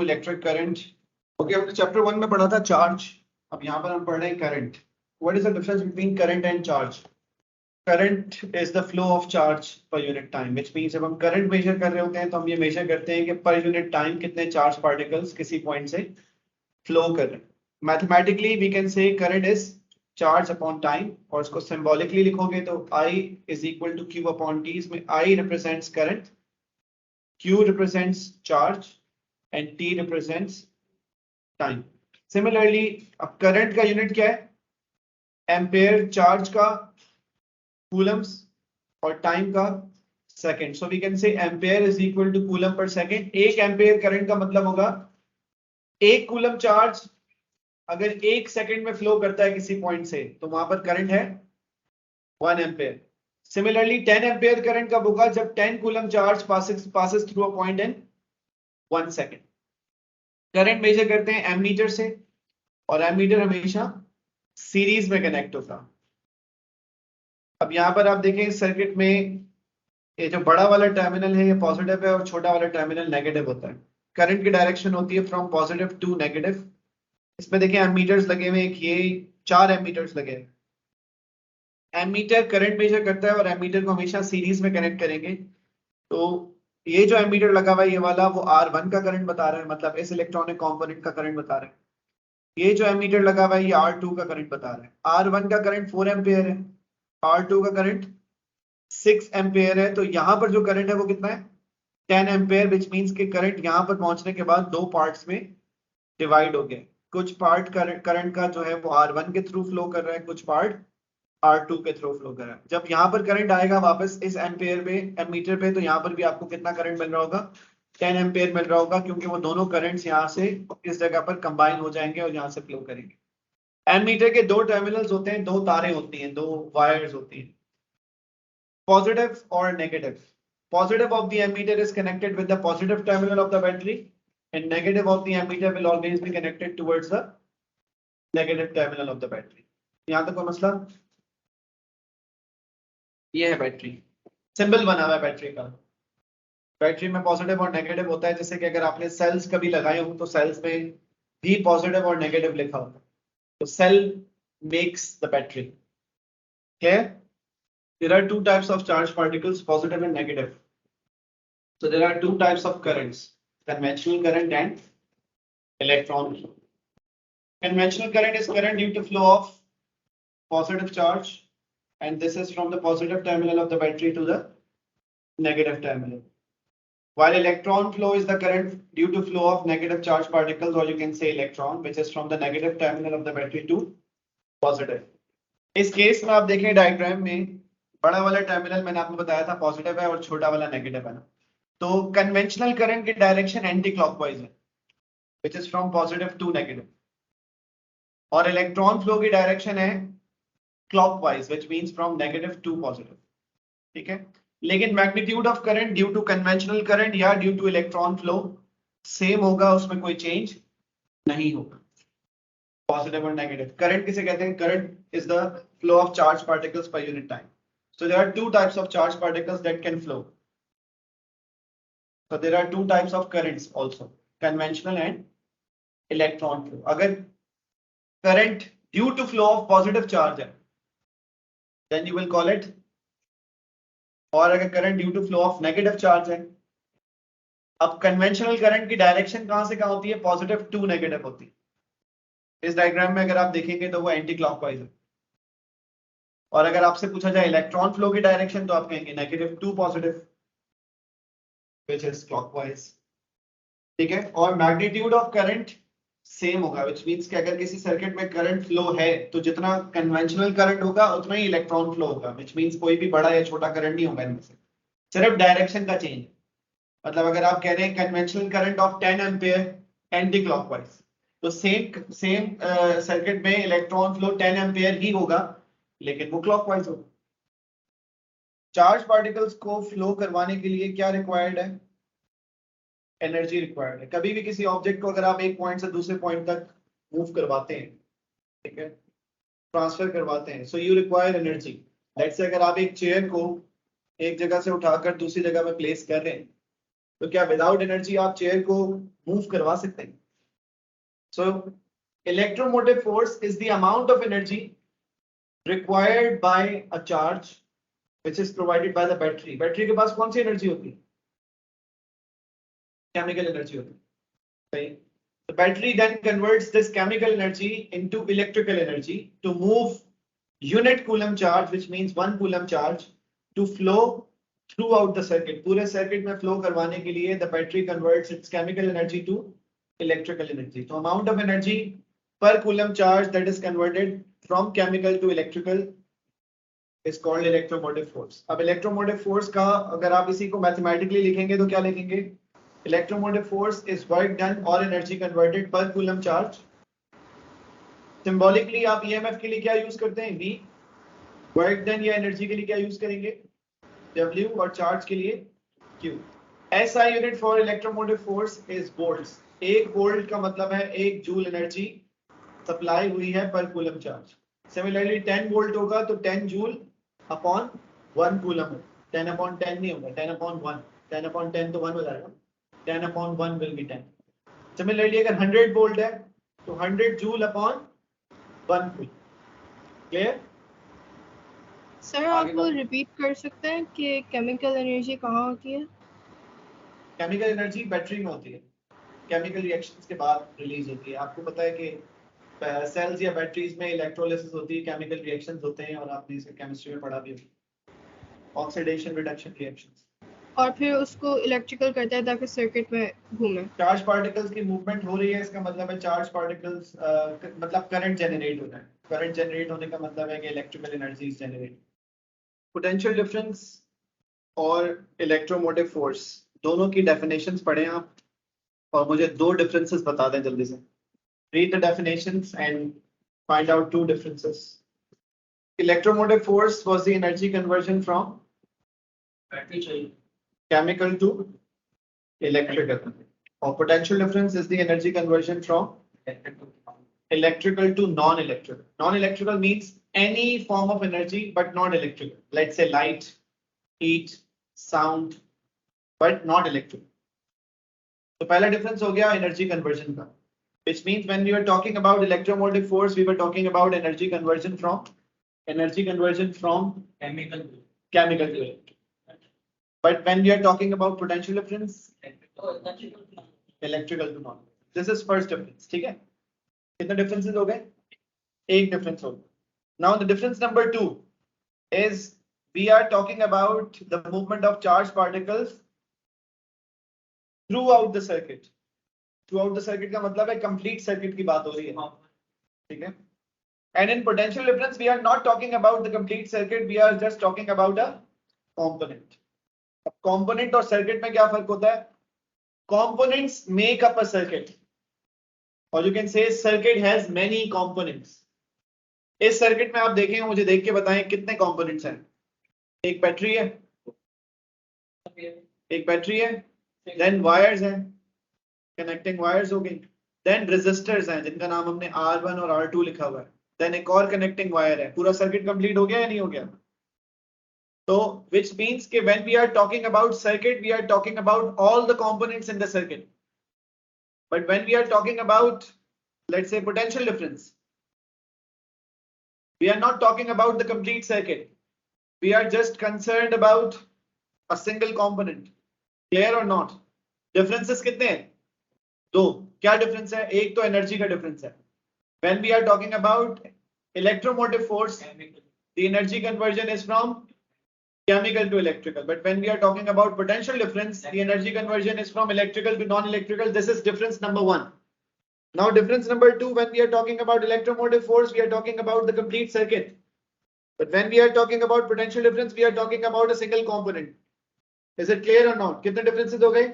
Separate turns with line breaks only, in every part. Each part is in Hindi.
Electric current. ओके, हमने चैप्टर 1 में पढ़ा था चार्ज, अब यहाँ पर हम पढ़ रहे हैं current. What is the difference between current and charge? Current is the flow of charge पर यूनिट टाइम, व्हिच मींस जब हम करंट मेजर कर रहे होते हैं तो हम ये मेजर करते हैं कि पर यूनिट टाइम कितने चार्ज पार्टिकल्स किसी पॉइंट से फ्लो कर रहे हैं। Mathematically we can say current is charge upon time, और इसको सिंबॉलिकली लिखोगे तो I is equal to Q upon T। इसमें I represents current, Q represents charge and T represents time. Similarly, अब करंट का यूनिट क्या है? एम्पेयर, चार्ज का कूलम्स और टाइम का second. So we can say ampere is equal to coulomb per second. एक एम्पेयर करंट का मतलब होगा एक कूलम चार्ज अगर एक सेकंड में फ्लो करता है किसी पॉइंट से तो वहां पर करंट है 1 एम्पेयर। Similarly, 10 एम्पेयर करंट कब होगा? जब 10 coulomb charge passes through a point in 1 second। Current measure करते हैं एमीटर से, और एमीटर हमेशा सीरीज में कनेक्ट होता। अब यहां पर आप देखें सर्किट में ये जो बड़ा वाला टर्मिनल है ये पॉजिटिव है और छोटा वाला टर्मिनल नेगेटिव होता है। करंट की डायरेक्शन होती है फ्रॉम पॉजिटिव टू नेगेटिव। इसमें देखें एमीटर्स लगे हुए, ये 4 एमीटर्स लगे हैं। एमीटर करंट मेजर करता है और एमीटर को हमेशा सीरीज में कनेक्ट करेंगे। तो ये जो एमीटर लगा हुआ है ये वाला वो R1 का करंट बता रहा है, मतलब इस इलेक्ट्रॉनिक कंपोनेंट का करंट बता रहा है। ये जो एमीटर लगा हुआ है ये R2 का करंट बता रहा है। R1 का करंट 4 एम्पियर है, R2 का करंट 6 एम्पियर है। तो यहाँ पर जो करंट है वो कितना है? 10 एम्पियर, विच मीन्स के करंट यहाँ पर पहुंचने के बाद दो पार्ट्स में डिवाइड हो गया। कुछ पार्ट करंट का जो है वो R1 के थ्रू फ्लो कर रहा है, कुछ पार्ट R2 के थ्रू फ्लो कर रहा है। जब यहाँ पर करंट आएगा वापस इस एम्पियर पे, एमीटर पे, तो यहाँ पर भी आपको कितना करंट मिल रहा होगा? 10 एम्पियर मिल रहा होगा, क्योंकि वो दोनों करंट्स यहाँ से इस जगह पर कंबाइन हो जाएंगे और यहाँ से फ्लो करेंगे। एमीटर के दो टर्मिनल्स होते हैं, दो तारें होती हैं, दो वायर्स होती हैं, पॉजिटिव और negative. Positive of the emitter is connected with the positive terminal of the battery, and negative of the emitter will always be connected towards the negative terminal of the battery. यहाँ तक कोई मसला? ये है बैटरी, सिंबल बना हुआ है बैटरी का। बैटरी में पॉजिटिव और नेगेटिव होता है, जैसे कि अगर आपने सेल्स कभी लगाए हो तो सेल्स में भी पॉजिटिव और नेगेटिव लिखा होता है। तो cell makes the battery. Clear? There are two types of charged particles, positive and negative. So there are two types of currents, conventional current and electron flow. Conventional current is current due to flow of positive charge, and this is from the positive terminal of the battery to the negative terminal. While electron flow is the current due to flow of negative charge particles, or you can say electron, which is from the negative terminal of the battery to positive. इस केस में आप देखें डायग्राम में बड़ा वाला टर्मिनल मैंने आपको बताया था पॉजिटिव है और छोटा वाला नेगेटिव है ना। तो कन्वेंशनल करंट की डायरेक्शन एंटी क्लॉकवाइज है, which is from positive to negative, और इलेक्ट्रॉन फ्लो की डायरेक्शन है clockwise, which means from negative to positive। ठीक है, लेकिन magnitude of current due to conventional current या due to electron flow same होगा, उसमें कोई चेंज नहीं होगा। पॉजिटिव और नेगेटिव करंट किसे कहते हैं? Current is the flow of charge particles पर unit time. So there are two types of charged particles that can flow. So there are two types of currents also, conventional and electron flow. अगर current due to flow of positive charge है, then you will call it, और अगर current due to flow of negative charge है, अब conventional current की डायरेक्शन कहां से कहां होती है? पॉजिटिव टू नेगेटिव होती है। इस डायग्राम में अगर आप देखेंगे तो वो एंटी क्लॉकवाइज है, और अगर आपसे पूछा जाए इलेक्ट्रॉन फ्लो की डायरेक्शन तो आप कहेंगे negative to positive, which is clockwise। ठीक है, और मैग्नीट्यूड ऑफ करंट सेम होगा, which means कि अगर किसी सर्किट में करंट फ्लो है तो जितना कन्वेंशनल करंट होगा उतना ही इलेक्ट्रॉन फ्लो होगा, which means कोई भी बड़ा या छोटा करंट नहीं होगा इनमें से, सिर्फ डायरेक्शन का चेंज। मतलब अगर आप कह रहे हैं conventional current of 10 ampere anti clockwise, तो सेम सर्किट में इलेक्ट्रॉन फ्लो 10 एम्पियर ही होगा, लेकिन वो क्लॉकवाइज होगा। चार्ज पार्टिकल्स को फ्लो करवाने के लिए क्या रिक्वायर्ड है? एनर्जी रिक्वायर्ड है। कभी भी किसी ऑब्जेक्ट को अगर आप एक पॉइंट से दूसरे पॉइंट तक मूव करवाते हैं, ठीक है, ट्रांसफर करवाते हैं, so you require energy. Let's say अगर आप एक चेयर को एक जगह से उठाकर दूसरी जगह में प्लेस कर रहे हैं, तो क्या विदाउट एनर्जी आप चेयर को मूव करवा सकते हैं? So electromotive force is the amount of energy required by a charge which is provided by the battery. Battery के पास कौन सी एनर्जी होती है? केमिकल एनर्जी होती है, सही? The battery then converts this chemical energy into electrical energy to move unit coulomb charge, which means 1 coulomb charge, to flow throughout the circuit. पूरे circuit में flow करवाने के लिए the battery converts its chemical energy to electrical energy. So amount of energy per coulomb charge that is converted from chemical to electrical is called electromotive force. अब electromotive force का अगर आप इसी को mathematically लिखेंगे तो क्या लिखेंगे? Electromotive force is work done or energy converted per coulomb charge. Symbolically आप EMF के लिए क्या यूज करते हैं? V. Work done या energy के लिए क्या यूज करेंगे? W. और charge के लिए Q. SI unit for electromotive force is volts. 1 volt का मतलब है 1 जूल एनर्जी सप्लाई हुई है पर कूलम चार्ज. Similarly 10 वोल्ट होगा तो 10 जूल अपॉन 1 कूलम. 10 अपॉन 10 नहीं होगा, 10 अपॉन 1. 10 अपॉन 10 तो 1 हो जाएगा. 10 अपॉन 1 will be 10. Similarly अगर 100 वोल्ट है तो 100 joule upon 1 coulomb. Clear?
Sir आप वो रिपीट कर सकते हैं कि केमिकल एनर्जी कहाँ होती है?
केमिकल एनर्जी बैटरी में होती है, केमिकल रिएक्शंस के बाद रिलीज होती है. आपको पता है कि सेल्स या बैटरीज में इलेक्ट्रोलिसिस होती है, केमिकल रिएक्शंस होते हैं, और आपने इसे केमिस्ट्री में पढ़ा भी होगा, ऑक्सीडेशन रिडक्शन रिएक्शंस.
और फिर उसको इलेक्ट्रिकल करता है ताकि सर्किट में घूमे.
चार्ज पार्टिकल्स की मूवमेंट हो रही है, इसका मतलब है चार्ज पार्टिकल्स मतलब करंट जनरेट हो रहा है. करंट जनरेट होने का मतलब है कि electrical energy is generate. Potential difference और इलेक्ट्रोमोटिव फोर्स दोनों की डेफिनेशंस पढ़ें आप, और मुझे 2 डिफरेंसेस बता दें जल्दी से. Read the definitions and find out 2 differences. Electromotive force was the energy conversion from chemical to electrical. Or potential difference is the energy conversion from electrical to non-electrical. Non-electrical means any form of energy but not electrical. Let's say light, heat, sound, but not electrical. तो पहला डिफरेंस हो गया एनर्जी कन्वर्जन का, which means when we were talking about electromotive force, we were talking about energy conversion from chemical to electrical. But when we are talking about potential difference, electrical to non. This is first difference. ठीक है? कितने differences हो गए? एक difference हो गया. Now the difference number 2 is we are talking about the movement of charged particles throughout the circuit. Throughout the circuit का मतलब है complete circuit की बात हो रही है, ठीक है? And in potential difference we are not talking about the complete circuit, we are just talking about a component. अब component और circuit में क्या फर्क होता है? Components make up a circuit, or you can say circuit has many components. इस circuit में आप देखें, मुझे देख के बताएं कितने components हैं? एक बैटरी है, then wires हैं, कनेक्टिंग वायर्स हो गई, देन रेजिस्टर्स हैं जिनका नाम हमने R1 और R2 लिखा हुआ है, देन एक और कनेक्टिंग वायर है. पूरा सर्किट कंप्लीट हो गया या नहीं हो गया? तो which means कि when we are talking about circuit, we are talking about all the components in the circuit. But when we are talking about, let's say, potential difference, we are not talking about the complete circuit. We are just concerned about a single component. Clear or not? Differences कितने हैं? 2. क्या डिफरेंस है? एक तो एनर्जी का डिफरेंस है. When we are talking about electromotive force, the energy conversion is from chemical to electrical. But when we are talking about potential difference, the energy conversion is from electrical to non-electrical. This is difference number 1. Now difference number 2, when we are talking about electromotive force, we are talking about the complete circuit. But when we are talking about potential difference, we are talking about a single component. Is it clear or not? कितने differences हो गए?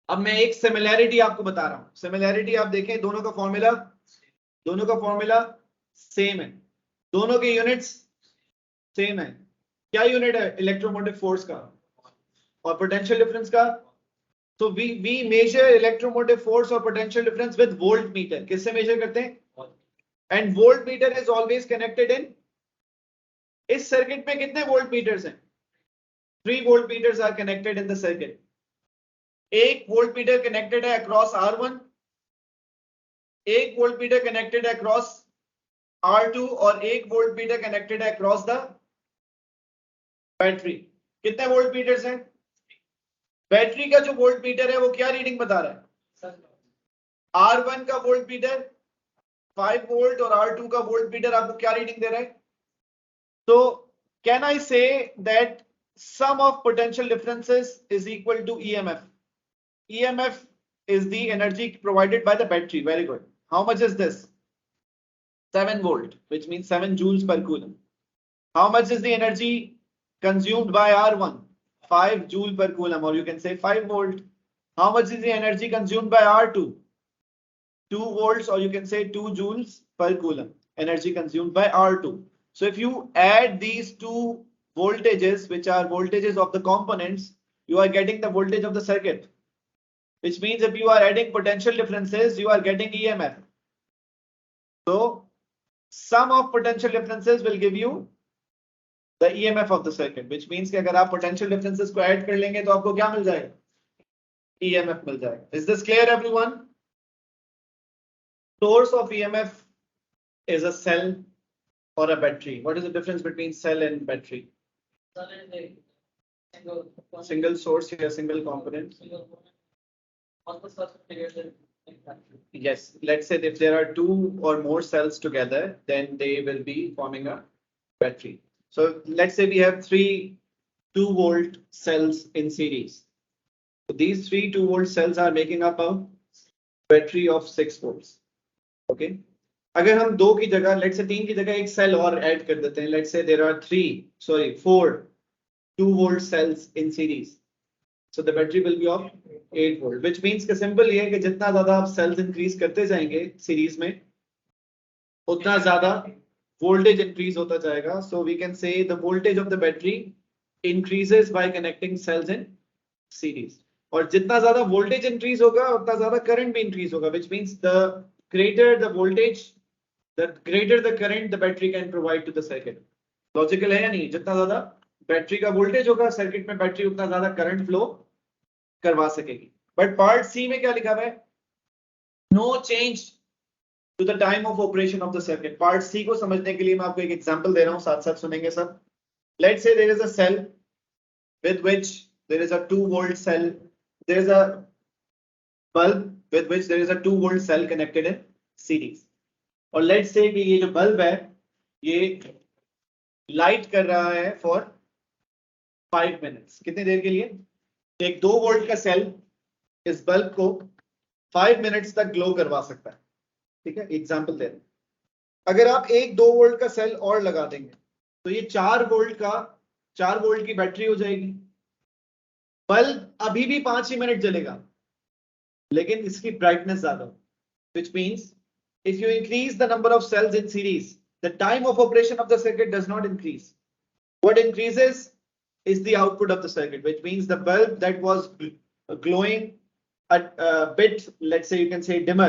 अब मैं एक सिमिलैरिटी आपको बता रहा हूं. सिमिलैरिटी आप देखें, दोनों का फॉर्मूला सेम है, दोनों के यूनिट्स सेम है. क्या यूनिट है? इलेक्ट्रोमोटिव फोर्स का और पोटेंशियल डिफरेंस का. तो वी मेजर इलेक्ट्रोमोटिव फोर्स और potential difference with voltmeter. किससे मेजर करते हैं? And voltmeter is always connected in. इस सर्किट में कितने वोल्ट मीटर्स हैं? 3 voltmeters are connected in the circuit. एक वोल्ट मीटर कनेक्टेड है अक्रॉस R1, एक वोल्ट मीटर कनेक्टेड है अक्रॉस R2 और एक वोल्ट मीटर कनेक्टेड है अक्रॉस द बैटरी। कितने वोल्ट मीटर्स हैं? बैटरी का जो वोल्ट मीटर है वो क्या रीडिंग बता रहा है? R1 का वोल्ट मीटर 5 वोल्ट और R2 का वोल्ट मीटर आपको क्या रीडिंग दे रहा है? तो can I say that sum of potential differences is equal to EMF. EMF is the energy provided by the battery. Very good. How much is this? 7 volt, which means 7 joules per coulomb. How much is the energy consumed by R1? 5 joule per coulomb, or you can say 5 volt. How much is the energy consumed by R2? 2 volts, or you can say 2 joules per coulomb. Energy consumed by R2. So if you add these two voltages, which are voltages of the components, you are getting the voltage of the circuit. Which means if you are adding potential differences, you are getting EMF. So sum of potential differences will give you the EMF of the circuit, which means कि अगर आप potential differences को add कर लेंगे तो आपको क्या मिल जाएगा? EMF मिल जाएगा. Is this clear, everyone? Source of EMF is a cell or a battery. What is the difference between cell and battery? Single source or single component. Yes, let's say if there are two or more cells together, then they will be forming a battery. So let's say we have three 2-volt cells in series. So these three 2-volt cells are making up a battery of 6 volts. Okay. अगर हम दो की जगह, let's say 3 की जगह एक सेल और ऐड कर देते हैं, let's say there are 4 2-volt cells in series. So the battery will be of 8 volt, which means कि simple ये है कि जितना ज्यादा आप cells increase करते जाएंगे series में, उतना ज्यादा voltage increase होता जाएगा. So we can say the voltage of the battery increases by connecting cells in series. और जितना ज्यादा voltage increase होगा, उतना ज्यादा current भी increase होगा, which means the greater the voltage, the greater the current the battery can provide to the circuit. Logical है या नहीं? जितना ज्यादा बैटरी का वोल्टेज होगा सर्किट में, बैटरी उतना ज्यादा करंट फ्लो करवा सकेगी. बट पार्ट सी में क्या लिखा हुआ है? No change to the time of operation of the circuit. Part C को समझने के लिए मैं आपको एक एग्जांपल दे रहा हूं, साथ साथ सुनेंगे सब. Let's say there is a cell with which there is a 2 volt cell, there is a bulb with which there is a 2 volt cell connected in series. और let's say कि ये जो बल्ब है ये लाइट कर रहा है for 5 minutes. कितनी देर के लिए? एक 2 वोल्ट का सेल इस बल्ब को 5 मिनट्स तक ग्लो करवा सकता है. ठीक है, एग्जांपल दे रहे हैं. अगर आप एक 2 वोल्ट का सेल और लगा देंगे तो ये 4 वोल्ट की बैटरी हो जाएगी. बल्ब अभी भी 5 ही मिनट जलेगा लेकिन इसकी ब्राइटनेस ज्यादा हो. Which means if you increase the number of cells in series, the time of operation of the circuit does not increase. What increases is the output of the circuit, which means the bulb that was glowing a bit, let's say you can say dimmer.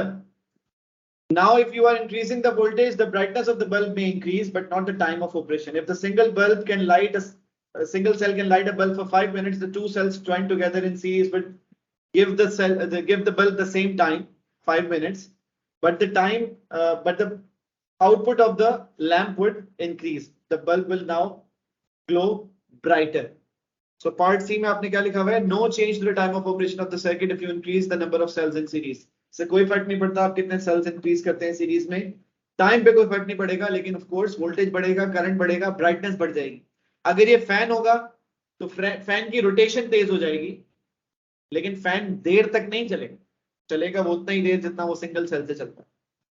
Now if you are increasing the voltage, the brightness of the bulb may increase, but not the time of operation. If the single bulb can light a single cell can light a bulb for 5 minutes, the two cells joined together in series would give the bulb the same time, 5 minutes, but the output of the lamp would increase. The bulb will now glow brighter. So part C में आपने क्या लिखा हुआ है? No change to the time of operation of the circuit if you increase the number of cells in series. से कोई फर्क नहीं पड़ता आप कितने cells increase करते हैं सीरीज में, टाइम पे कोई फर्क नहीं पड़ेगा, लेकिन ऑफ कोर्स वोल्टेज बढ़ेगा, करंट बढ़ेगा, ब्राइटनेस बढ़ जाएगी. अगर ये फैन होगा तो फैन की रोटेशन तेज हो जाएगी, लेकिन फैन देर तक नहीं चलेगा वो उतना ही देर जितना वो सिंगल सेल से चलता है.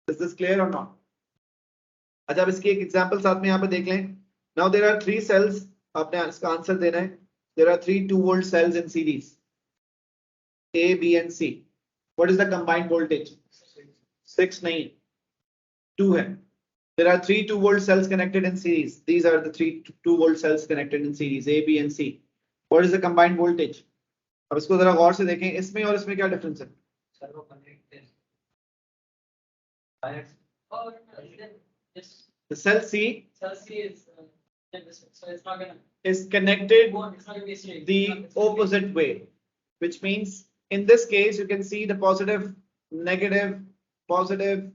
Is this clear or not? अच्छा, अब इसकी एक एग्जांपल साथ में यहाँ पे देख लें. Now there are 3 cells, आपने इसका आंसर देना है. There are 3 2-volt cells in series, A, B and C. What is the combined voltage? 6 नहीं, 2 है. There are 3 2-volt cells connected in series. These are the 3 2-volt cells connected in series, A, B and C. What is the combined voltage? अब इसको जरा गौर से देखें, इसमें और इसमें क्या डिफरेंस है? The cell C is connected the opposite way, which means in this case, you can see the positive, negative, positive,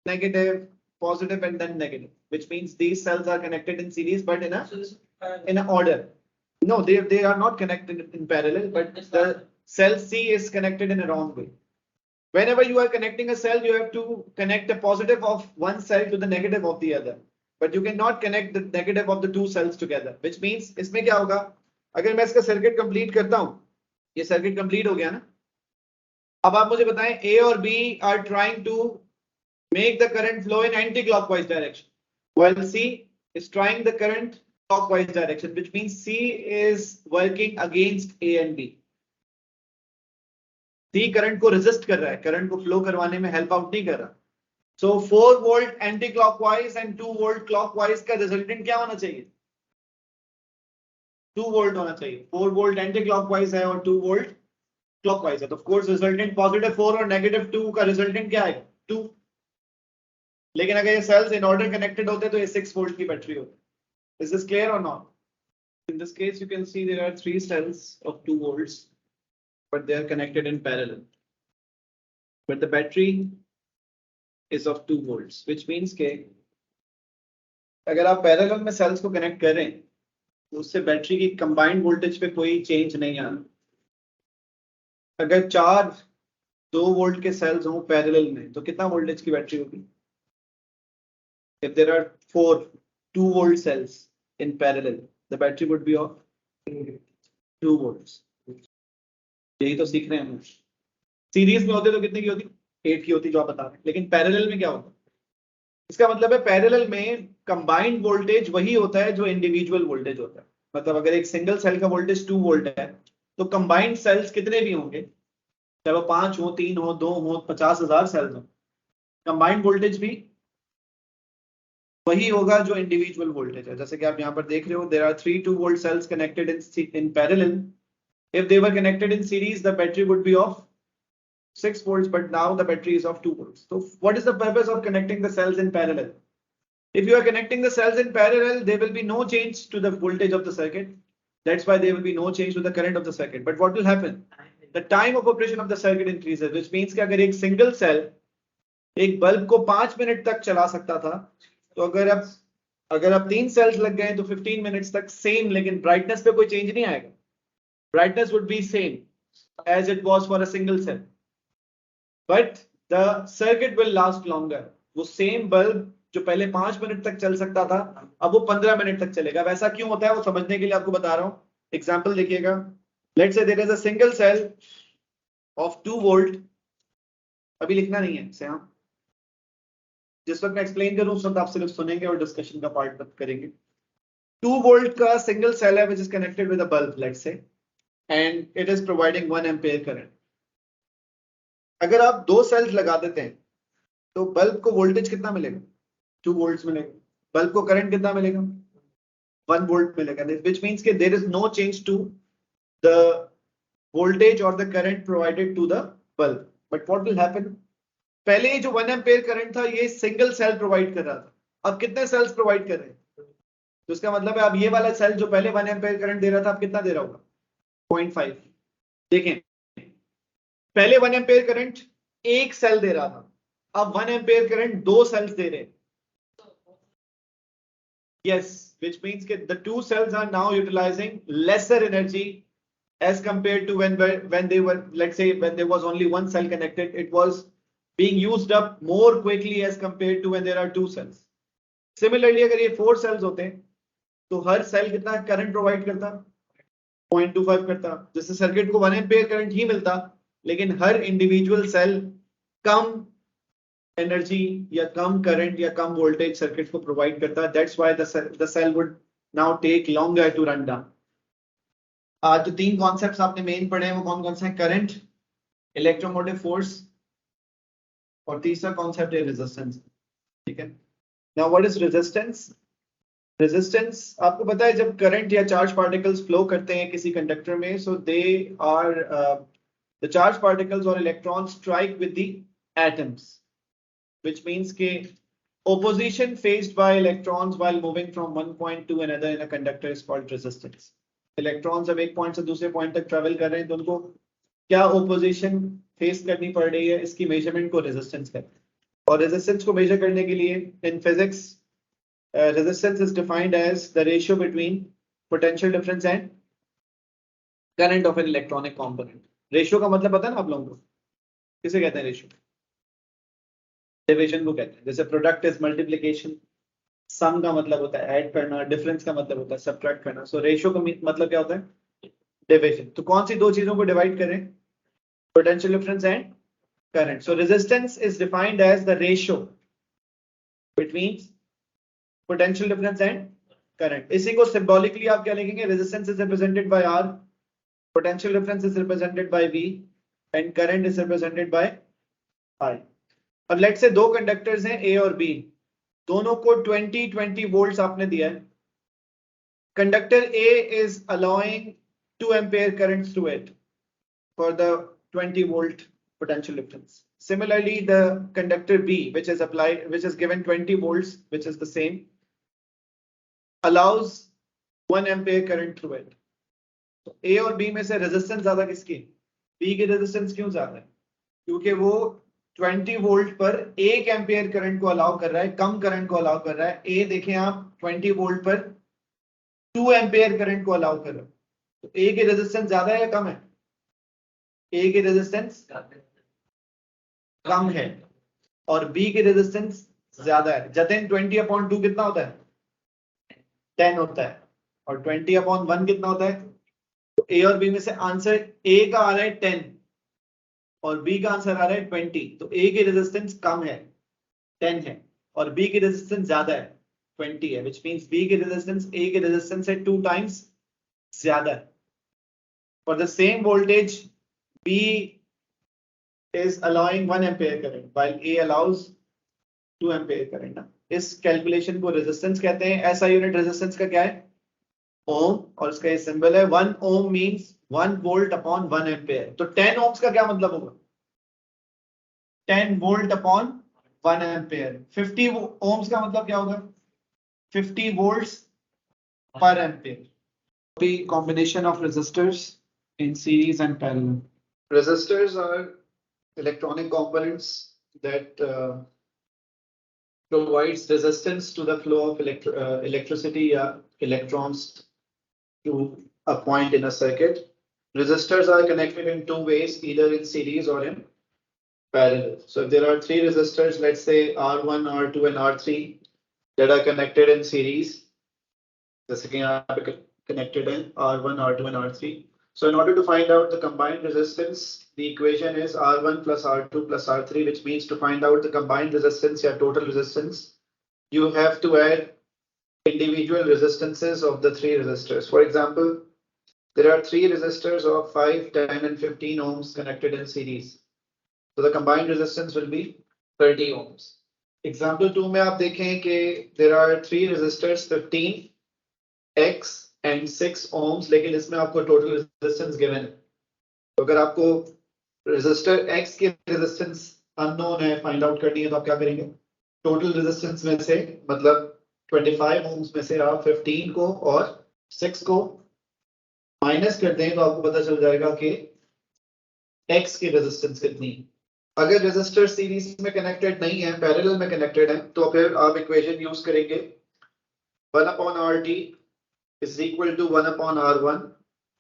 negative, positive, and then negative, which means these cells are connected in series, but in a order. No, they are not connected in parallel, but the cell C is connected in a wrong way. Whenever you are connecting a cell, you have to connect the positive of one cell to the negative of the other. But you cannot connect the negative of the two cells together, which means इसमें क्या होगा? अगर मैं इसका सर्किट कंप्लीट करता हूं, ये सर्किट कंप्लीट हो गया ना? अब आप मुझे बताएं, A और B are trying to make the current flow in anti-clockwise direction, while C is trying the current clockwise direction, which means C is working against A and B. C current को रेजिस्ट कर रहा है, करंट को फ्लो करवाने में हेल्प आउट नहीं कर रहा. So 4 volt anti clockwise and 2 volt clockwise का रिजल्टेंट क्या होना चाहिए? 2 volt होना चाहिए. 4 volt एंटी क्लॉकवाइज है और 2 volt क्लॉकवाइज है, तो ऑफ कोर्स रिजल्टेंट पॉजिटिव 4 और नेगेटिव 2 का रिजल्टेंट क्या आएगा? 2. लेकिन अगर ये सेल्स इन ऑर्डर कनेक्टेड होते तो ये 6 volt की बैटरी होती. Is this clear or not? In this case, you can see there are 3 cells of 2 volts. But they are connected in parallel. But the battery is of 2 volts, which means के अगर आप पैरेलल में सेल्स को कनेक्ट करें तो उससे बैटरी की कंबाइंड वोल्टेज पे कोई चेंज नहीं आना. अगर 4 2 वोल्ट के सेल्स हों पैरेलल में तो कितना वोल्टेज की बैटरी होगी? If there are 4 2 volt cells in parallel, the battery would be of 2 volts. यही तो सीख रहे हैं हम. सीरीज में होते तो कितने की होती? 8 की होती, जो आप बता रहे हैं. लेकिन पैरेलल में क्या होता? इसका मतलब है पैरेलल में कंबाइंड वोल्टेज वही होता है जो इंडिविजुअल वोल्टेज होता है. मतलब अगर एक सिंगल सेल का वोल्टेज 2 वोल्ट है तो कंबाइंड सेल्स कितने भी होंगे, चाहे वो 5 हो, 3 हो, 2 हो, 50,000 सेल्स हो, कंबाइंड वोल्टेज भी वही होगा जो इंडिविजुअल वोल्टेज है. जैसे कि आप यहाँ पर देख रहे हो, there are 3 2 volt cells connected in parallel. If they were connected in series, the battery would be of 6 volts, but now the battery is of 2 volts. So what is the purpose of connecting the cells in parallel? If you are connecting the cells in parallel, there will be no change to the voltage of the circuit. That's why there will be no change to the current of the circuit. But what will happen? The time of operation of the circuit increases, which means कि अगर एक single cell एक बल्ब को 5 मिनट तक चला सकता था, तो अगर अब 3 cells लग गए तो 15 मिनट्स तक सेम, लेकिन ब्राइटनेस पे कोई चेंज नहीं आएगा. Brightness would be same as it was for a single cell, but the circuit will last longer. वो same bulb जो पहले 5 मिनट तक चल सकता था, अब वो 15 मिनट तक चलेगा. वैसा क्यों होता है वो समझने के लिए आपको बता रहा हूँ. एग्जाम्पल देखिएगा. Let's say there is a single cell of 2 volt. अभी लिखना नहीं है इसे, हाँ. जिस वक्त मैं एक्सप्लेन करूँ उस वक्त आप सिर्फ सुनेंगे और डिस्कशन का पार्ट करेंगे. 2 volt का सिंगल सेल है which is connected with a bulb, let's say, and it is providing 1 ampere current. अगर आप 2 सेल्स लगा देते हैं तो बल्ब को वोल्टेज कितना मिलेगा? 2 volts मिलेगा. बल्ब को करंट कितना मिलेगा? 1 volt मिलेगा. Which means कि there is no change to the voltage or the current provided to the bulb. But what will happen? पहले ये जो 1 ampere current था ये सिंगल सेल प्रोवाइड कर रहा था. अब कितने सेल्स प्रोवाइड कर रहे हैं? तो इसका मतलब है अब ये वाला सेल जो पहले 1 ampere current दे रहा था अब कितना दे रहा होगा? 0.5. देखें, पहले 1 एम्पेयर करंट एक सेल दे रहा था, अब 1 एम्पेयर करंट 2 सेल्स दे रहे. Yes, which means that the 2 cells are now utilizing lesser energy as compared to when they were, let's say, when there was only 1 cell connected, it was being used up more quickly as compared to when there are 2 cells. Similarly, अगर ये 4 cells होते हैं तो हर सेल कितना करंट प्रोवाइड करता? 0.25 करता. जिससे सर्किट को 1 एम्पेयर करंट ही मिलता, लेकिन हर इंडिविजुअल सेल कम एनर्जी या कम करंट या कम वोल्टेज सर्किट को प्रोवाइड करता. That's why the cell would now take longer to run down. आज जो 3 कॉन्सेप्ट्स आपने मेन पढ़े हैं वो कौन कौन से हैं? करंट, इलेक्ट्रोमोटिव फोर्स और तीसरा कॉन्सेप्ट है रेजिस्टेंस. ठीक है. Now what is resistance? Resistance आपको पता है जब करंट या चार्ज पार्टिकल्स फ्लो करते हैं किसी कंडक्टर में, so they are the charge particles और electrons strike with the atoms, which means के opposition faced by electrons while moving from one point to another in a conductor is called resistance. Electron जब एक पॉइंट से दूसरे पॉइंट तक ट्रेवल कर रहे हैं तो उनको क्या ओपोजिशन फेस करनी पड़ रही है, इसकी मेजरमेंट को रेजिस्टेंस कहते हैं। और रेजिस्टेंस को मेजर करने के लिए in physics resistance is defined as the ratio between potential difference and current of an electronic component. Ratio का मतलब पता है ना आप लोगों को, किसे कहते हैं रेशियो? डिवीजन को कहते हैं। जैसे प्रोडक्ट इज मल्टीप्लिकेशन, सम का मतलब होता है ऐड करना, डिफरेंस का मतलब होता है सब्ट्रैक्ट करना। सो रेशियो का मतलब क्या होता है? डिवीजन। तो कौन सी दो चीजों को डिवाइड करें? Potential difference and current. So resistance is defined as the ratio between potential difference and current. इसी को सिंबॉलिकली आप क्या लिखेंगे? Resistance is represented by R, potential difference is represented by V and current is represented by I। और लेट्स से दो कंडक्टर्स हैं A और B, दोनों को 20 वोल्ट्स आपने दिया है। Conductor A is allowing 2 ampere current through it for the 20 volt potential difference. Similarly, the conductor B, which is given 20 volts, which is the same, allows 1 ampere current through it. ए और बी में से रेजिस्टेंस ज्यादा किसकी? बी की रेजिस्टेंस क्यों ज्यादा है? क्योंकि वो 20 वोल्ट पर 1 एम्पियर करंट को अलाउ कर रहा है, कम करंट को अलाउ कर रहा है। ए देखें आप 20 वोल्ट पर 2 एम्पियर करंट को अलाउ कर रहा है। तो ए की रेजिस्टेंस ज्यादा है या कम है? ए की रेजिस्टेंस कम है और बी की रेजिस्टेंस ज्यादा है। जतिन 20/2 कितना होता है? 10 होता है। और 20/1 कितना होता है? ए और बी में से आंसर ए का आ रहा है 10 और बी का आंसर आ रहा है 20। तो ए की रेजिस्टेंस कम है 10 है और बी की रेजिस्टेंस ज्यादा है 20 है, which means बी की रेजिस्टेंस ए की रेजिस्टेंस से 2 टाइम्स ज्यादा है। For the same voltage, B is allowing 1 ampere current while A allows 2 ampere current। इस कैलकुलेशन को रेजिस्टेंस कहते हैं। ऐसा यूनिट रेजिस्टेंस का क्या है? ओम, और इसका ये सिंबल है 1 ओम मींस 1 वोल्ट अपॉन 1 एम्पियर। तो 10 ओम्स का क्या मतलब होगा? 10 वोल्ट अपॉन 1 एम्पियर। 50 ओम्स का मतलब क्या होगा? 50 वोल्ट्स पर ampere. The combination of resistors in series and parallel. Resistors are electronic components that provides resistance to the flow of electricity or electrons to a point in a circuit. Resistors are connected in two ways, either in series or in parallel. So if there are 3 resistors, let's say R1, R2 and R3 that are connected in series, the second are connected in R1, R2 and R3. So in order to find out the combined resistance, the equation is R1 plus R2 plus R3, which means to find out the combined resistance or total resistance, you have to add individual resistances of the 3 resistors. For example, there are 3 resistors of 5, 10 and 15 ohms connected in series. So the combined resistance will be 30 ohms. Example 2 में आप देखें कि there are 3 resistors 15, X and 6 ohms, लेकिन इसमें आपको total resistance given है। तो अगर आपको resistor X की resistance unknown है, find out करनी है, तो आप क्या करेंगे? Total resistance में से मतलब 25 ohms में से आप 15 को और 6 को माइनस करते हैं तो आपको पता चल जाएगा कि X की रेजिस्टेंस कितनी है। अगर रेजिस्टर सीरीज में कनेक्टेड नहीं है, पैरेलल में कनेक्टेड है, तो फिर आप इक्वेशन यूज करेंगे 1/RT is equal to 1/R1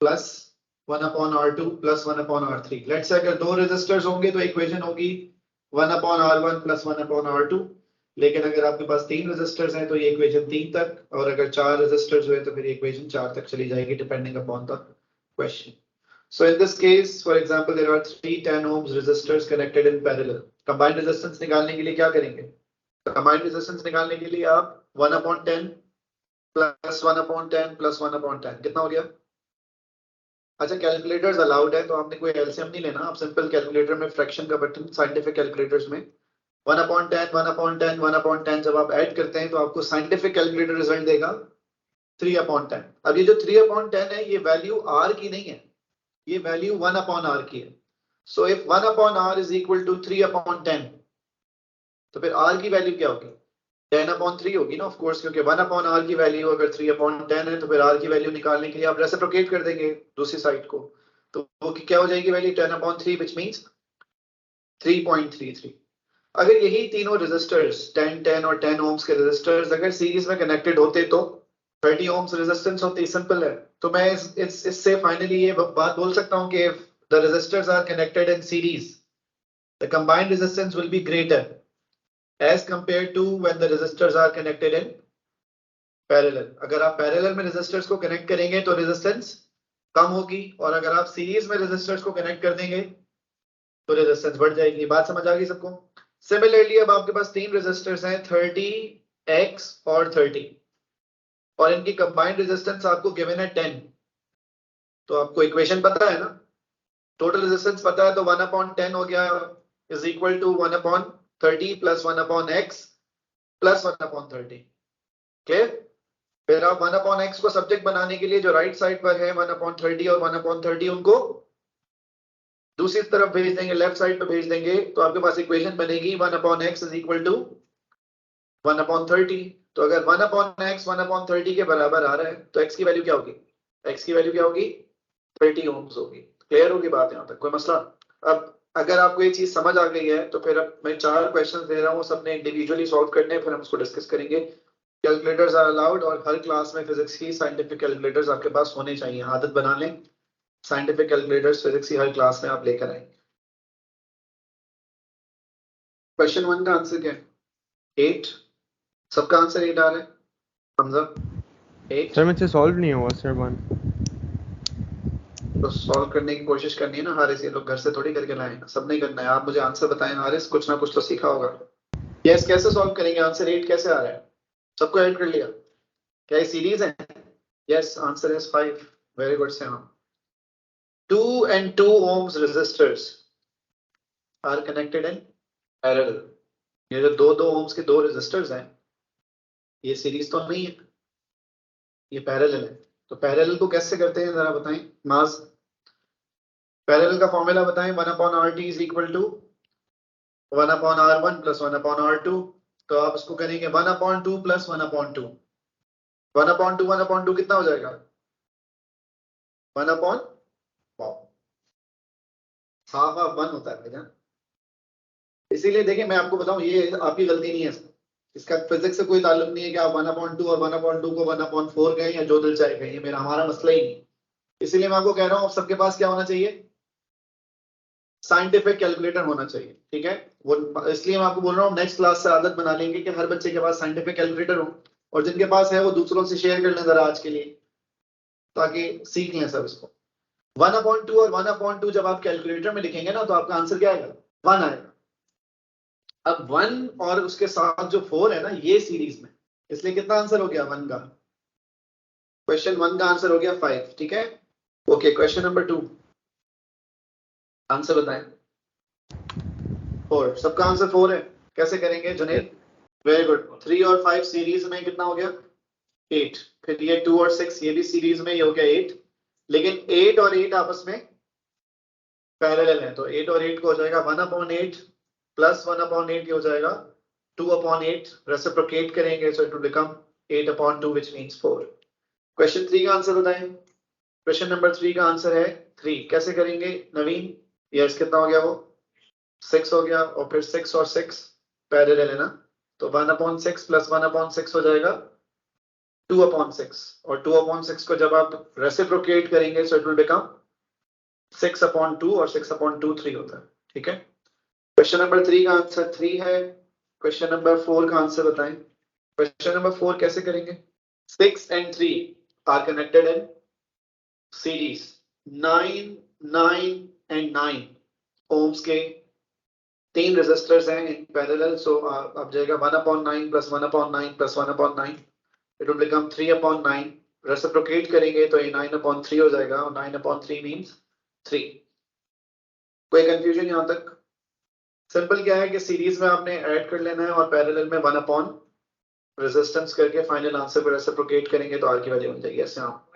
plus 1/R2 plus 1/R3। Let's say अगर 2 रेजिस्टर्स होंगे तो इक्वेशन होगी 1/R1 plus 1/R2। लेकिन अगर आपके पास 3 रेजिस्टर्स हैं तो ये इक्वेशन 3 तक, और अगर 4 रेजिस्टर्स हुए तो फिर ये इक्वेशन 4 तक चली जाएगी, depending upon the question. So in this case, for example, there are 3 10 ohms resistors connected in parallel. Combined resistance निकालने के लिए क्या करेंगे? Combined resistance निकालने के लिए आप 1/10 plus 1/10 plus 1/10 कितना हो गया? अच्छा, कैलकुलेटर्स अलाउड है तो आपने कोई एलसीएम नहीं लेना, आप सिंपल कैलकुलेटर में फ्रैक्शन का बटन, साइंटिफिक कैलकुलेटर्स में 1/10 1/10 1/10 जब आप ऐड करते हैं तो आपको साइंटिफिक कैलकुलेटर रिजल्ट देगा 3/10। अब ये जो 3/10 है ये वैल्यू R की नहीं है, ये वैल्यू 1/R की है। So if 1/R is equal to 3/10 तो फिर R की वैल्यू क्या होगी? 10/3 होगी ना, ऑफ कोर्स, क्योंकि 1/R की वैल्यू अगर 3/10 है तो फिर R की वैल्यू निकालने के लिए आप रेसिप्रोकेट कर देंगे दूसरी साइड को। तो वो क्या हो जाएगी वैल्यू 10/3 विच मीन्स 3.33। अगर यही तीनों रेजिस्टर्स 10, 10 और 10 ओम्स के रेजिस्टर्स अगर सीरीज में कनेक्टेड होते तो 30 ओम्स रेजिस्टेंस होती, सिंपल है। तो मैं इससे फाइनली ये बात बोल सकता हूँ कि the resistors are connected in series, the combined resistance will be greater as compared to when the resistors are connected in parallel। अगर आप पैरेलल में रेजिस्टर्स को कनेक्ट करेंगे तो रेजिस्टेंस कम होगी, और अगर आप सीरीज में रेजिस्टर्स को कनेक्ट कर देंगे तो रेजिस्टेंस बढ़ जाएगी। बात समझ आ गई सबको? सिमिलरली अब आपके पास तीन रेजिस्टर्स हैं 30x और 30, और इनकी कंबाइंड रेजिस्टेंस आपको गिवन है 10। तो आपको इक्वेशन पता है ना, टोटल रेजिस्टेंस पता है, तो 1/10 हो गया is equal to 1/30 plus 1/x plus 1/30। Clear? फिर आप 1/x को सब्जेक्ट बनाने के लिए जो राइट साइड पर है 1/30 और 1/30 उनको दूसरी तरफ भेज देंगे, लेफ्ट साइड पे भेज देंगे, तो आपके पास इक्वेशन बनेगी 1/x इज इक्वल टू 1/30। तो अगर 1/x 1/30 के बराबर आ रहा है तो x की वैल्यू क्या होगी? x की वैल्यू क्या होगी? 30 ओम्स होगी। क्लियर होगी बात? यहाँ तक कोई मसला? अब अगर आपको ये चीज समझ आ गई है तो फिर अब मैं 4 क्वेश्चन दे रहा हूँ, सबने इंडिविजुअली सॉल्व करने हैं, फिर हम उसको डिस्कस करेंगे। कैलकुलेटर्स आर अलाउड, और हर क्लास में फिजिक्स की साइंटिफिक कैलकुलेटर्स आपके पास होने चाहिए, आदत बना लें। साइंटिफिक कैलकुलेटर्स फिजिक्स की हर क्लास में आप लेकर आएंगे। क्वेश्चन 1 का आंसर क्या है? 8। सबका आंसर 8 आ रहा है? हमजा 8।
सर मुझसे सॉल्व नहीं हुआ सर 1।
तो सॉल्व करने की कोशिश करनी है ना हारिस, ये लोग घर से थोड़ी करके लाए, सब नहीं करना है। आप मुझे आंसर बताएं हारिस, कुछ ना कुछ तो सीखा होगा। यस, कैसे सॉल्व करेंगे? आंसर 8 कैसे आ रहा है? सबको ऐड कर लिया? क्या ये सीरीज है? Yes, answer is 5। Very good से हम 2 and 2 ohms resistors are connected in parallel। ये जो 2 ohms के 2 रेजिस्टर्स हैं ये सीरीज तो नहीं है, ये पैरेलल है। तो पैरेलल को कैसे करते हैं जरा बताएं माज? पैरेलल का फॉर्मूला बताएं। 1/RT is equal to 1/R1 plus 1/R2। तो आप इसको करेंगे 1/2 प्लस 1/2। 1/2 1/2 कितना हो जाएगा? 1/1 हाफ ऑफ 1 होता है भैया। इसीलिए देखिए मैं आपको बताऊं, ये आपकी गलती नहीं है, इसका फिजिक्स से कोई ताल्लुक नहीं है कि आप 1/2 और 1/2 को 1/4 कहें या जो दिल चाहे कहें, ये मेरा हमारा मसला ही नहीं। इसीलिए मैं आपको कह रहा हूं, आप सबके पास क्या होना चाहिए? साइंटिफिक कैलकुलेटर होना चाहिए, ठीक है? वो इसलिए मैं आपको बोल रहा हूँ नेक्स्ट क्लास से आदत बना लेंगे कि हर बच्चे के पास साइंटिफिक कैलकुलेटर हो, और जिनके पास है वो दूसरों से शेयर कर लें जरा आज के लिए, ताकि सीख लें सब इसको। 1/2 और 1/2 जब आप कैलकुलेटर में लिखेंगे ना तो आपका आंसर क्या आएगा? 1 आएगा। अब 1 और उसके साथ जो 4 है ना ये सीरीज में, इसलिए कितना आंसर हो गया 1 का? क्वेश्चन 1 का आंसर हो गया 5, ठीक है? ओके, क्वेश्चन नंबर 2 आंसर बताएं। 4, सबका आंसर 4 है। कैसे करेंगे जुनैद? Very good. 3 और 5 सीरीज में कितना हो गया? 8। फिर ये 2 और 6 ये भी सीरीज में, ये हो गया 8। लेकिन 8 और 8 आपस में पैरेलल है, तो 8 और 8 को हो जाएगा 1/8 प्लस 1/8 ये हो जाएगा 2/8। रेसिप्रोकेट करेंगे so it will become 8/2 which means 4। Question 3 का आंसर बताएं। क्वेश्चन नंबर 3 का आंसर है 3। कैसे करेंगे नवीन? यस, कितना हो गया वो? 6 हो गया, और फिर 6 और 6 पैरेलल है ना, तो 1/6 प्लस 1/6 हो जाएगा 2/6, और 2/6 को जब आप रेसिप्रोकेट करेंगे सो इट विल बिकम 6/2, और 6/2 3 होता है, ठीक है? क्वेश्चन नंबर 3 का आंसर 3 है। क्वेश्चन नंबर 4 का आंसर बताएं। क्वेश्चन नंबर 4 कैसे करेंगे? 6 and 3 are connected in series। 9, 9 and 9 ohms के 3 रेजिस्टर्स हैं इन पैरेलल, सो अब जाएगा 1/9 plus 1/9 plus 1/9, it will become 3/9। Reciprocate करेंगे तो ये 9/3 हो जाएगा, और 9/3 मींस 3। कोई कंफ्यूजन यहां तक? सिंपल क्या है कि सीरीज में आपने ऐड कर लेना है और पैरेलल में 1/ रेजिस्टेंस करके फाइनल आंसर पर रेसिप्रोकेट करेंगे तो आर की वैल्यू बन जाएगी। ऐसे हाँ,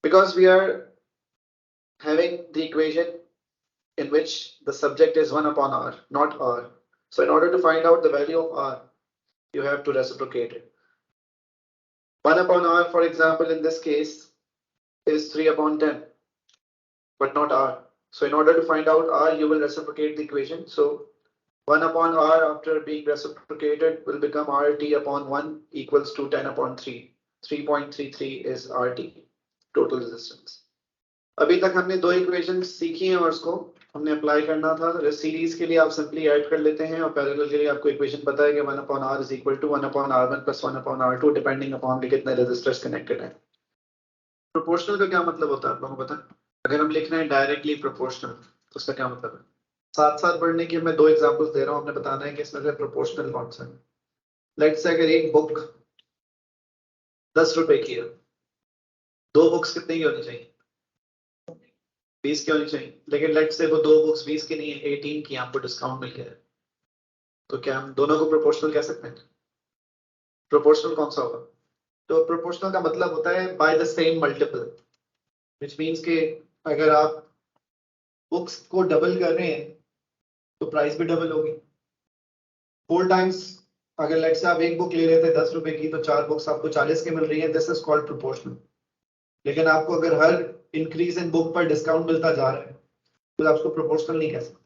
because we are having the equation in which the subject is 1/r, not r. So in order to find out the value of r, you have to reciprocate it. 1/r, for example, in this case is 3/10. but not R. So in order to find out R, you will reciprocate the equation. So 1 upon R after being reciprocated will become RT upon 1 equals to 10 upon 3. 3.33 is RT, total resistance. अभी तक हमने दो इक्वेशन सीखी हैं और उसको हमने अप्लाई करना था। तो सीरीज के लिए आप सिंपली ऐड कर लेते हैं और पैरेलल के लिए आपको इक्वेशन पता है कि 1 upon R is equal to 1 upon R1 plus 1 upon R2 depending upon कि कितने रेजिस्टर्स कनेक्टेड हैं। प्रोपोर्शनल का क्या मतलब होता है आप लोगों को पता है? अगर हम लिख रहे हैं डायरेक्टली प्रोपोर्शनल तो उसका क्या मतलब है? साथ साथ पढ़ने की मैं दो एग्जांपल्स दे रहा हूं, आपने बताना है कि इसमें से प्रोपोर्शनल कौन सा है। लेट्स से अगर एक बुक 10 रुपए की है, दो बुक्स कितने की होनी चाहिए? 20 की होनी चाहिए। लेकिन लेट्स से वो दो बुक्स 20 की नहीं है, 18 की, आपको डिस्काउंट मिल गया है, तो क्या हम दोनों को प्रोपोर्शनल कह सकते हैं? प्रोपोर्शनल कौन सा होगा? तो प्रोपोर्शनल का मतलब होता है by the same multiple, which means के अगर आप बुक्स को डबल कर रहे हैं तो प्राइस भी डबल होगी। 4 टाइम्स अगर लेट्स से आप एक बुक ले रहे थे 10 रुपए की, तो 4 बुक्स आपको 40 की मिल रही है, दिस इज कॉल्ड प्रोपोर्शनल। लेकिन आपको अगर हर इंक्रीज इन बुक पर डिस्काउंट मिलता जा रहा है तो आप उसको प्रोपोर्शनल नहीं कह सकते।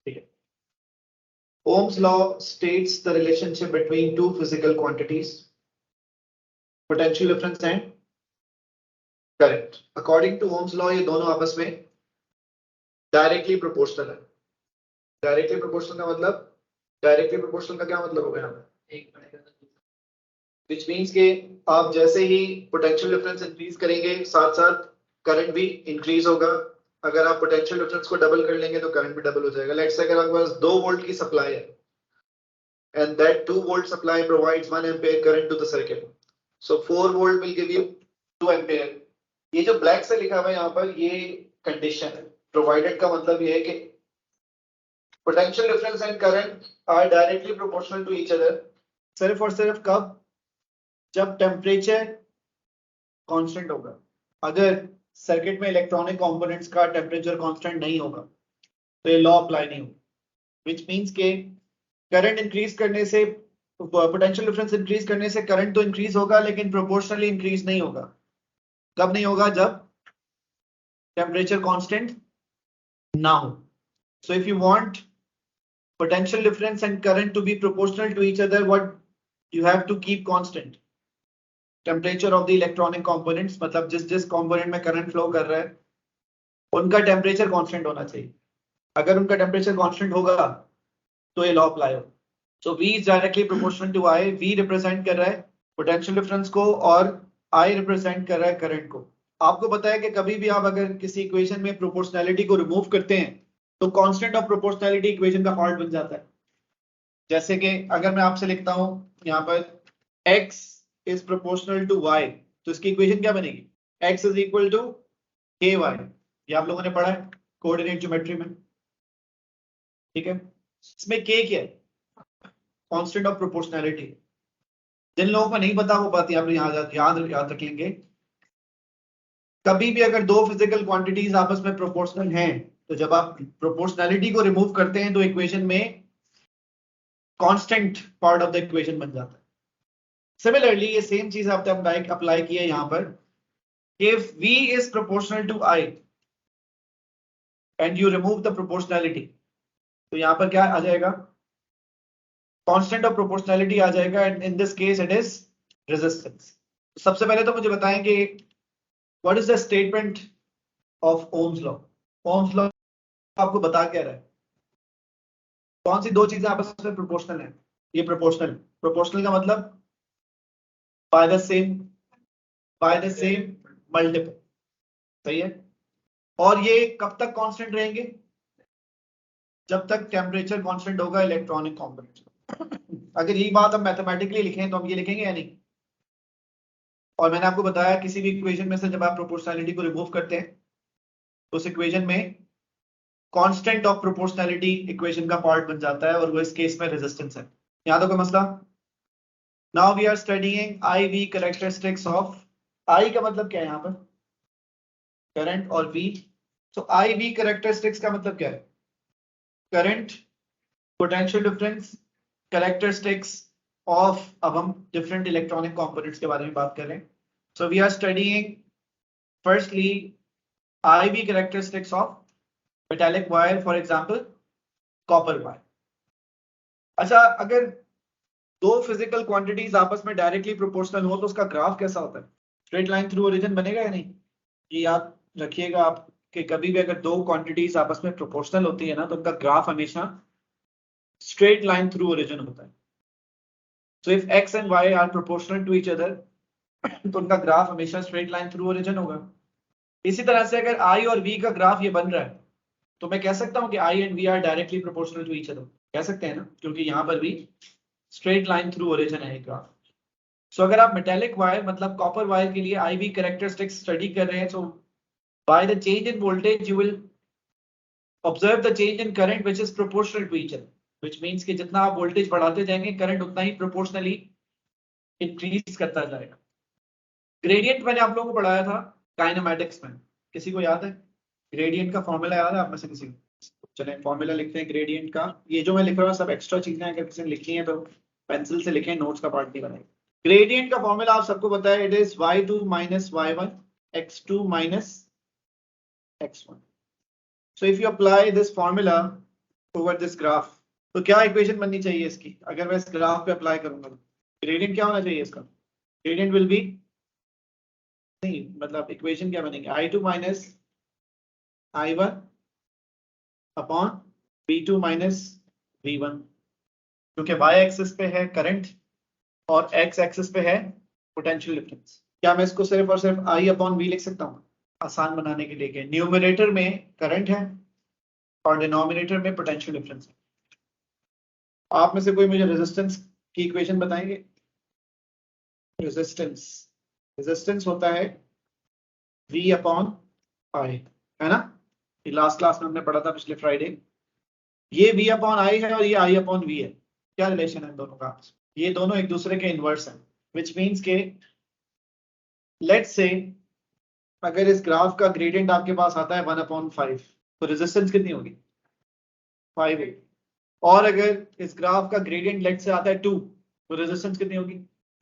ठीक है। Ohm's law states the relationship between two physical quantities, potential difference and current. According to Ohm's law, ये दोनों आपस में डायरेक्टली प्रोपोर्शनल है। डायरेक्टली प्रोपोर्शनल का मतलब, डायरेक्टली प्रोपोर्शनल का क्या मतलब होगा यहाँ पे? Which means कि आप जैसे ही पोटेंशियल डिफरेंस इंक्रीज करेंगे साथ साथ करंट भी इंक्रीज होगा। अगर आप पोटेंशियल डिफरेंस को डबल कर लेंगे तो करंट भी डबल हो जाएगा। लेट्स से अगर आपके पास 2 वोल्ट की सप्लाई है and that 2 volt supply provides 1 ampere current to the circuit, so 4 volt will give you 2 ampere। ये जो ब्लैक से लिखा हुआ है यहाँ पर, ये कंडीशन है। प्रोवाइडेड का मतलब ये है कि potential difference and current are directly proportional to each other. सिर्फ और सिर्फ कब? जब टेम्परेचर कांस्टेंट होगा। अगर सर्किट में इलेक्ट्रॉनिक कंपोनेंट्स का टेम्परेचर कांस्टेंट नहीं होगा तो ये लॉ अप्लाई नहीं होगा। व्हिच मींस के करंट इंक्रीज करने से, पोटेंशियल डिफरेंस इंक्रीज करने से करंट तो इंक्रीज होगा लेकिन प्रोपोर्शनली इंक्रीज नहीं होगा। कब नहीं होगा? जब टेम्परेचर कांस्टेंट ना हो। So if you want potential difference and current to be proportional to each other, what you have to keep constant temperature of the electronic components। मतलब जिस component में current flow कर रहा है उनका temperature constant होना चाहिए। अगर उनका temperature constant होगा तो ये law apply होगा। So V is directly proportional to I। V represent कर रहा है potential difference को और I represent कर रहा है current को। आपको पता है कि कभी भी आप अगर किसी equation में proportionality को remove करते हैं तो कांस्टेंट ऑफ प्रोपोर्शनैलिटी इक्वेशन का पार्ट बन जाता है। जैसे कि अगर मैं आपसे लिखता हूं यहां पर x is proportional to y, तो इसकी इक्वेशन क्या बनेगी? x is equal to ky। ये आप लोगों ने पढ़ा है कोऑर्डिनेट ज्योमेट्री में। ठीक है। इसमें k क्या है? Constant of proportionality. जिन लोगों को नहीं पता वो बात यहाँ पर याद रख लेंगे। कभी भी अगर दो फिजिकल क्वांटिटीज आपस में प्रोपोर्शनल हैं तो जब आप प्रोपोर्शनैलिटी को रिमूव करते हैं तो इक्वेशन में constant part of the equation बन जाता है। सिमिलरली ये सेम चीज आपने अप्लाई की है यहां पर। If V is proportional to I and you remove the proportionality, तो यहां पर क्या आ जाएगा? कांस्टेंट ऑफ प्रोपोर्शनैलिटी आ जाएगा and in this case it is resistance. सबसे पहले तो मुझे बताएं कि what is the statement of Ohm's law. Ohm's law आपको बता क्या रहा है? कौन सी दो चीजें आपस में प्रोपोर्शनल हैं? ये प्रोपोर्शनल। प्रोपोर्शनल का मतलब बाय द सेम मल्टीपल। सही है। और ये कब तक कांस्टेंट रहेंगे? जब तक टेम्परेचर कांस्टेंट होगा इलेक्ट्रॉनिक कंपोनेंट। अगर यही बात हम मैथमेटिकली लिखें तो हम ये लिखेंगे या नहीं? और मैंने आपको बताया किसी भी इक्वेशन में से जब आप प्रोपोर्शनैलिटी को रिमूव करते हैं तो उस इक्वेशन में कांस्टेंट ऑफ प्रोपोर्शनैलिटी इक्वेशन का पार्ट बन जाता है और वो इस केस में रेजिस्टेंस है। यहां तो कोई मसला? Now we are studying I V characteristics of I का मतलब क्या है यहां पर? करंट और V। So I V characteristics का मतलब क्या है? Current, potential difference, characteristics of, अब हम डिफरेंट इलेक्ट्रॉनिक कंपोनेंट्स के बारे में बात कर रहे हैं। So we are studying firstly IV characteristics of metallic wire, for example copper wire. अच्छा, अगर दो फिजिकल क्वांटिटीज आपस में डायरेक्टली प्रोपोर्शनल हो तो उसका ग्राफ कैसा होता है? स्ट्रेट लाइन थ्रू ओरिजिन बनेगा या नहीं? ये याद रखिएगा आप कि कभी भी अगर दो क्वांटिटीज आपस में प्रोपोर्शनल होती है ना तो उनका ग्राफ हमेशा स्ट्रेट लाइन थ्रू ओरिजिन होता है. So if x and y are proportional to each other तो उनका ग्राफ हमेशा स्ट्रेट लाइन थ्रू ओरिजिन होगा. इसी तरह से अगर I और V का ग्राफ ये बन रहा है तो मैं कह सकता हूं कि I and V are directly proportional to each other. कह सकते हैं ना, क्योंकि यहां पर भी स्ट्रेट लाइन थ्रू ओरिजिन है ग्राफ. सो अगर आप मेटेलिक वायर मतलब कॉपर वायर के लिए IV कैरेक्टरिस्टिक्स स्टडी कर रहे हैं, so by the change in voltage you will observe the change in current which is proportional to each other, which means कि जितना आप वोल्टेज बढ़ाते जाएंगे करंट उतना ही प्रोपोर्शनली इंक्रीज करता जाएगा. ग्रेडियंट मैंने आप लोगों को पढ़ाया था काइनेमैटिक्स में, किसी को याद है? ग्रेडियंट का फॉर्मूला याद है आप में से किसी को? चलें फॉर्मूला लिखते हैं ग्रेडियंट का. ये जो मैं लिख रहा हूँ सब एक्स्ट्रा चीजें अगर किसी ने लिखी हैं तो पेंसिल से लिखें, नोट्स का पार्ट नहीं बनाए. ग्रेडियंट का फॉर्मूला आप सबको पता है, it is y2 minus y1 x2 minus x1. So if you apply this formula over this graph, तो क्या इक्वेशन बननी चाहिए इसकी? अगर मैं इस ग्राफ पे अप्लाई करूंगा तो ग्रेडियंट क्या होना चाहिए इसका? ग्रेडियंट विल बी, नहीं मतलब इक्वेशन क्या बनेगी? I2 minus I1 upon V2 minus V1, क्योंकि y एक्सिस पे है करंट और x एक्सिस पे है पोटेंशियल डिफरेंस. क्या मैं इसको सिर्फ और सिर्फ I अपॉन V लिख सकता हूँ आसान बनाने के लिए? न्यूमरेटर में करंट है और डिनोमिनेटर में पोटेंशियल डिफरेंस है. आप में से कोई मुझे रेजिस्टेंस की इक्वेशन बताएंगे? रेजिस्टेंस होता है V अपॉन I, है ना? ये लास्ट क्लास में हमने पढ़ा था पिछले फ्राइडे. ये V अपॉन I है और ये I अपॉन V है. क्या रिलेशन है दोनों का? ये दोनों एक दूसरे के इनवर्स हैं, which means के लेट्स से अगर इस ग्राफ का ग्रेडियंट आपके पास आता है 1/5 तो रेजिस्टेंस कितनी होगी? 5 है. और अगर इस ग्राफ का ग्रेडियंट लेट्स से आता है 2 तो रेजिस्टेंस कितनी होगी?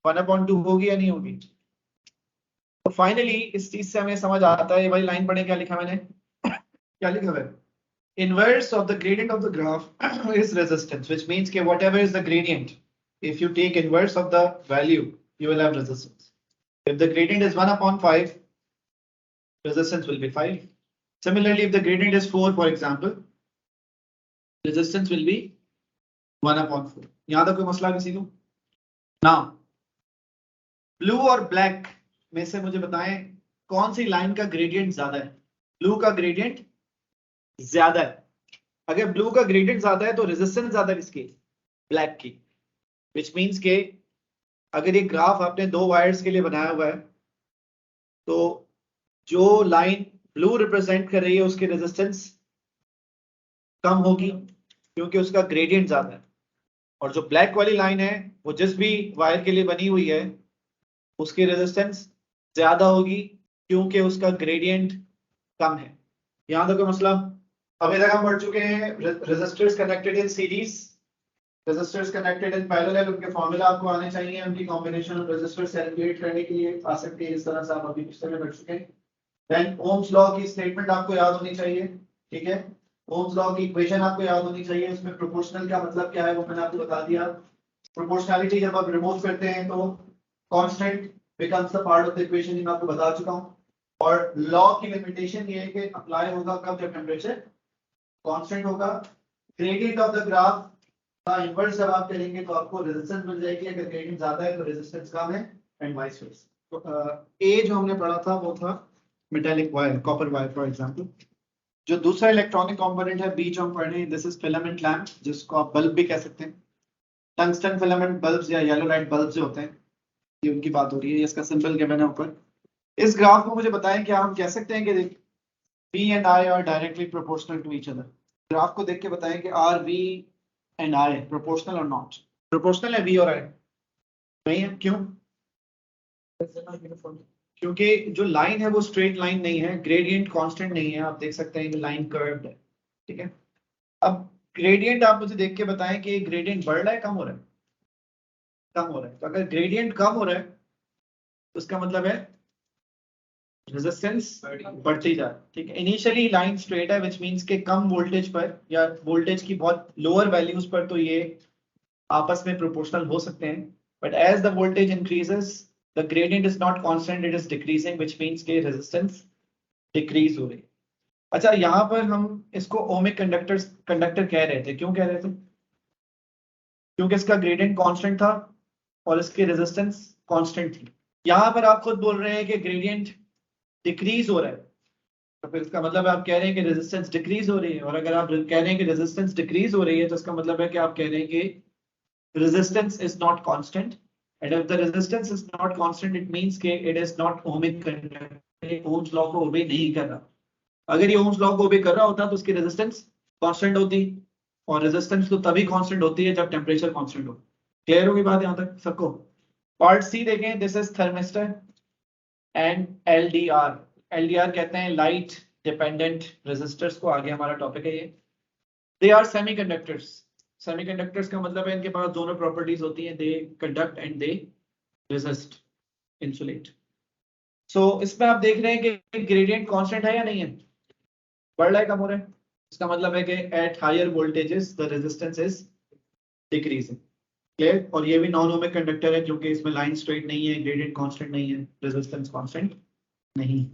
1/2 होगी या नहीं होगी? तो फाइनली इस चीज से हमें समझ आता है, ये वाली लाइन पढ़े क्या लिखा मैंने? क्या लिखा है? Inverse of the gradient of the graph is resistance, which means कि whatever is the gradient, if you take inverse of the value, you will have resistance. If the gradient is 1/5, resistance will be 5. Similarly, if the gradient is 4, for example, resistance will be 1/4. यहाँ तक कोई मसला किसी को? Now, blue और black में से मुझे बताएं कौन सी लाइन का ग्रेडियंट ज्यादा है? ब्लू का ग्रेडियंट ज्यादा है. अगर ब्लू का ग्रेडियंट ज्यादा है तो रेजिस्टेंस ज्यादा किसकी? ब्लैक की. विच मींस के अगर ये ग्राफ आपने दो वायर्स के लिए बनाया हुआ है तो जो लाइन ब्लू रिप्रेजेंट कर रही है उसकी रेजिस्टेंस कम होगी क्योंकि उसका ग्रेडियंट ज्यादा है, और जो ब्लैक वाली लाइन है वो जिस भी वायर के लिए बनी हुई है उसकी रेजिस्टेंस ज्यादा होगी क्योंकि उसका ग्रेडियंट कम है. यहां तक कोई मसला? अभी तक हम पढ़ चुके हैं resistors connected in series, resistors connected in parallel. उनके फॉर्मूला आपको आने चाहिए, उनकी कॉम्बिनेशन ऑफ रेजिस्टर्स कैलकुलेट करने के लिए आ सकती है. इस तरह से आप अभी पिछले में पढ़ चुके हैं. देन ओम्स लॉ की स्टेटमेंट आपको याद होनी चाहिए, ठीक है? ओम्स लॉ की इक्वेशन आपको याद होनी चाहिए. उसमें प्रोपोर्शनल का मतलब क्या है वो मैंने आपको बता दिया. प्रोपोर्शनैलिटी जब आप रिमूव करते हैं तो constant becomes the part of the equation, ये मैं आपको बता चुका हूं. और लॉ की लिमिटेशन ये है कि अप्लाई होगा कब? जब टेम्परेचर कांस्टेंट होगा. ग्रेडियंट ऑफ द ग्राफ का इन्वर्स जब आप करेंगे तो आपको रेजिस्टेंस मिल जाएगी. अगर ग्रेडियंट ज्यादा है तो रेजिस्टेंस कम है एंड वाइस वर्सा. तो ए जो हमने पढ़ा था वो था metallic wire, copper wire for example. जो दूसरा इलेक्ट्रॉनिक कंपोनेंट है बी जो हम पढ़ रहे हैं, दिस इज फिलामेंट लैंप, जिसको आप बल्ब भी कह सकते हैं. टंगस्टन फिलामेंट बल्ब्स या येलो लाइट बल्ब्स जो होते हैं, ये उनकी बात हो रही है. इसका सिंबल गिवन है ऊपर. इस ग्राफ को मुझे बताएं क्या हम कह सकते हैं कि V and I are directly proportional to each other? Graph को देख के बताएं कि are V and I proportional or not? Proportional है V और I? नहीं है. क्यों? क्योंकि जो लाइन है वो स्ट्रेट लाइन नहीं है, ग्रेडियंट कांस्टेंट नहीं है. आप देख सकते हैं कि लाइन कर्व्ड है, ठीक है? अब ग्रेडियंट आप मुझे देख के बताएं कि ग्रेडियंट बढ़ रहा है कम हो रहा है? कम हो रहा है. तो अगर ग्रेडियंट कम हो रहा है तो इसका मतलब है रेजिस्टेंस बढ़ती जा रही है, ठीक है। इनिशियली लाइन स्ट्रेट है, विच मींस के कम वोल्टेज पर या वोल्टेज की बहुत लोअर वैल्यूज पर तो ये आपस में प्रोपोर्शनल हो सकते हैं, but as the voltage increases the gradient is not constant, it is decreasing, which means के रेजिस्टेंस डिक्रीज हो रही है। अच्छा, यहाँ पर हम इसको ओमिक कंडक्टर कह रहे थे, क्यों कह रहे थे? क्योंकि इसका ग्रेडियंट कांस्टेंट था और इसकी रेजिस्टेंस कांस्टेंट थी। यहाँ पर आप खुद बोल रहे हैं कि ग्रेडियंट डिक्रीज हो रहा है, तो फिर इसका मतलब आप कह रहे हैं कि रेजिस्टेंस डिक्रीज हो रही है, और अगर आप कह रहे हैं कि रेजिस्टेंस डिक्रीज हो रही है तो इसका मतलब है कि आप कह रहे हैं कि resistance is not constant, and if the resistance is not constant it means कि it is not ohmic conductor, ohms law को obey नहीं कर रहा। अगर ये ohms law को obey कर रहा होता तो उसकी resistance constant होती, और resistance तो तभी constant होती है जब temperature constant हो। क्लियर होगी बात यहाँ तक सबको? पार्ट सी देखें, this is thermistor and LDR। LDR कहते हैं लाइट डिपेंडेंट रेजिस्टर्स को, आगे हमारा टॉपिक है ये। They are semiconductors. सेमीकंडक्टर्स का मतलब है इनके पास दोनों प्रॉपर्टीज होती हैं, they conduct and they resist, insulate. So इसमें आप देख रहे हैं कि ग्रेडियंट कांस्टेंट है या नहीं है, बढ़ रहा है कम हो रहा है? इसका मतलब है कि at higher voltages the resistance is decreasing. Clear? और ये भी नॉन ओमिक कंडक्टर है क्योंकि इसमें लाइन स्ट्रेट नहीं है, ग्रेडियंट कांस्टेंट नहीं है, रेजिस्टेंस कांस्टेंट नहीं।